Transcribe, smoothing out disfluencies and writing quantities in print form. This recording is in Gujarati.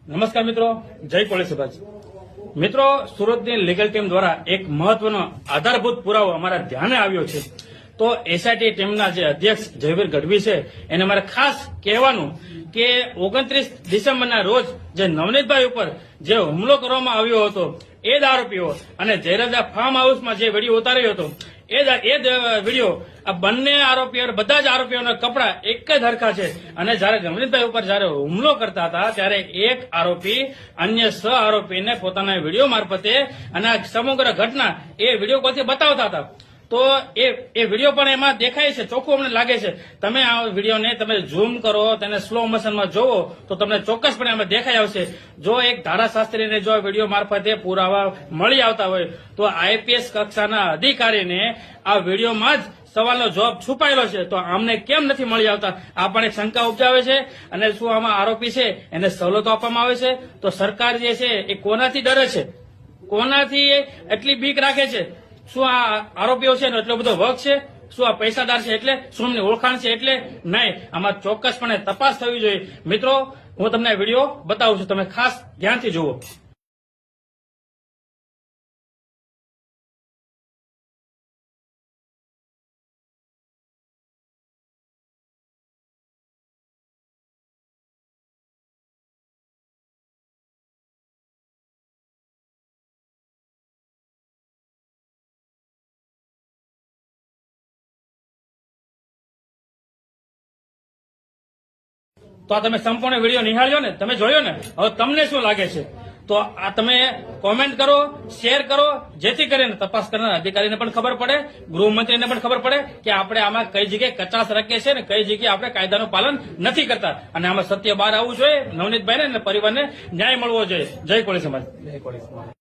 નમસ્કાર મિત્રો, જય કોળી સમાજ. મિત્રો, સુરતની લીગલ ટીમ દ્વારા એક મહત્વનો આધારભૂત પુરાવો અમારા ધ્યાને આવ્યો છે. તો એસઆઈટી ટીમના જે અધ્યક્ષ જયવીર ગઢવી છે એને મારે ખાસ કહેવાનું કે 29 ડિસેમ્બરના રોજ જે નવનીતભાઈ ઉપર જે હુમલો કરવામાં આવ્યો હતો એ જ આરોપીઓ અને જયરાજા ફાર્મ હાઉસમાં જે વિડીયો ઉતાર્યો હતો એ જ વિડીયો આ બંને આરોપીઓ બધા જ આરોપીઓના કપડા એક જ હરખા છે. અને જયારે નવનીતભાઈ ઉપર જયારે હુમલો કરતા હતા ત્યારે એક આરોપી અન્ય સહ આરોપીને પોતાના વિડીયો મારફતે અને આ સમગ્ર ઘટના એ વિડીયો કોલથી બતાવતા હતા. તો એ વિડીયો પણ એમાં દેખાય છે, ચોખ્ખું અમને લાગે છે. તમે આ વિડીયોને તમે ઝૂમ કરો, તેને સ્લો મોશનમાં જોવો તો તમને ચોક્કસપણે એમાં દેખાઈ આવશે. જો એક ધારાશાસ્ત્રીને જો વિડીયો મારફતે પુરાવા મળી આવતા હોય તો આઈપીએસ કક્ષાના અધિકારીને આ વિડીયોમાં જ સવાલનો જવાબ છુપાયેલો છે, તો આમને કેમ નથી મળી આવતા? આ પણ એક શંકા ઉપજાવે છે. અને શું આમાં આરોપી છે એને સવલતો આપવામાં આવે છે? તો સરકાર જે છે એ કોનાથી ડરે છે, કોનાથી એટલી બીક રાખે છે? શું આ આરોપીઓ છે એટલો બધો વર્ગ છે? શું આ પૈસાદાર છે એટલે? શું એમની ઓળખાણ છે એટલે? નહીં, આમાં ચોક્કસપણે તપાસ થવી જોઈએ. મિત્રો, હું તમને વિડીયો બતાવું છું, તમે ખાસ ધ્યાનથી જુઓ. તો આ તમે સંપૂર્ણ વિડીયો નિહાળ્યો ને, તમે જોયો ને, હવે તમને શું લાગે છે? તો આ તમે કોમેન્ટ કરો, શેર કરો, જેથી કરીને તપાસ કરનાર અધિકારીને પણ ખબર પડે, ગૃહમંત્રીને પણ ખબર પડે કે આપણે આમાં કઈ જગ્યાએ કચાશ રાખીએ છીએ ને કઈ જગ્યાએ આપણે કાયદાનું પાલન નથી કરતા. અને આમાં સત્ય બહાર આવવું જોઈએ, નવનીતભાઈને અને પરિવારને ન્યાય મળવો જોઈએ. જય કોળી સમાજ. જય કોળી સમાજ.